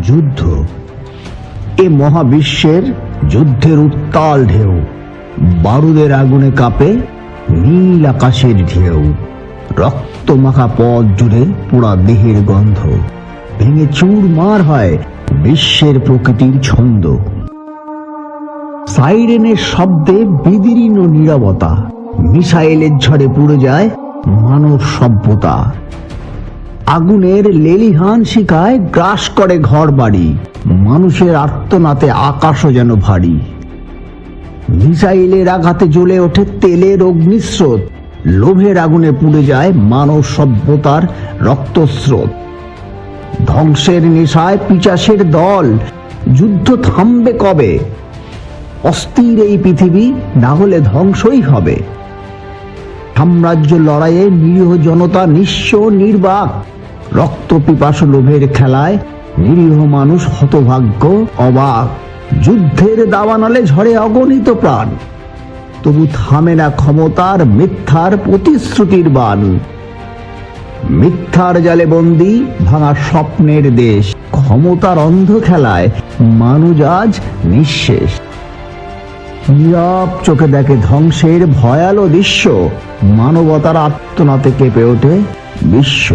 যুদ্ধ। এ মহাবিশ্বের যুদ্ধের উত্তাল ঢেউ, বারুদের আগুনে কাঁপে নীল আকাশের ঢেউ। রক্ত মাখা পথ জুড়ে পোড়া দেহের গন্ধ, ভেঙে চুরমার হয় বিশ্বের প্রকৃতির ছন্দ। সাইরেনের শব্দে বিদীর্ণ নীরবতা, মিসাইলের ঝড়ে পুড়ে যায় মানব সভ্যতা। আগুনের লেলিহান শিখায় গ্রাস করে ঘর বাড়ি, মানুষের আর্তনাতে আকাশও যেন ভারী। মিসাইলের আঘাতে জ্বলে ওঠে তেলের অগ্নিস্রোত, লোভের আগুনে পুড়ে যায় মানব সভ্যতার রক্তস্রোত। ধ্বংসের নেশায় পিচাসের দল, যুদ্ধ থামবে কবে? অস্থির এই পৃথিবী, না হলে ধ্বংসই হবে। সাম্রাজ্য লড়াইয়ে নিরীহ জনতা নিঃস্ব নির্বাক, রক্ত পিপাসু লোভের খেলায় নিরীহ মানুষ হতভাগ্য অবাক। যুদ্ধের দাবানলে ঝরে অগণিত প্রাণ, তবু থামে না ক্ষমতার মিথ্যার প্রতিশ্রুতির বাণ। মিথ্যার জালে বন্দী ভাঙা স্বপ্নের দেশ, ক্ষমতার অন্ধ খেলায় মানুষ আজ নিঃশেষ। নীরব চোখে দেখে ধ্বংসের ভয়ালো দৃশ্য, মানবতার আর্তনাদে কেঁপে ওঠে বিশ্ব।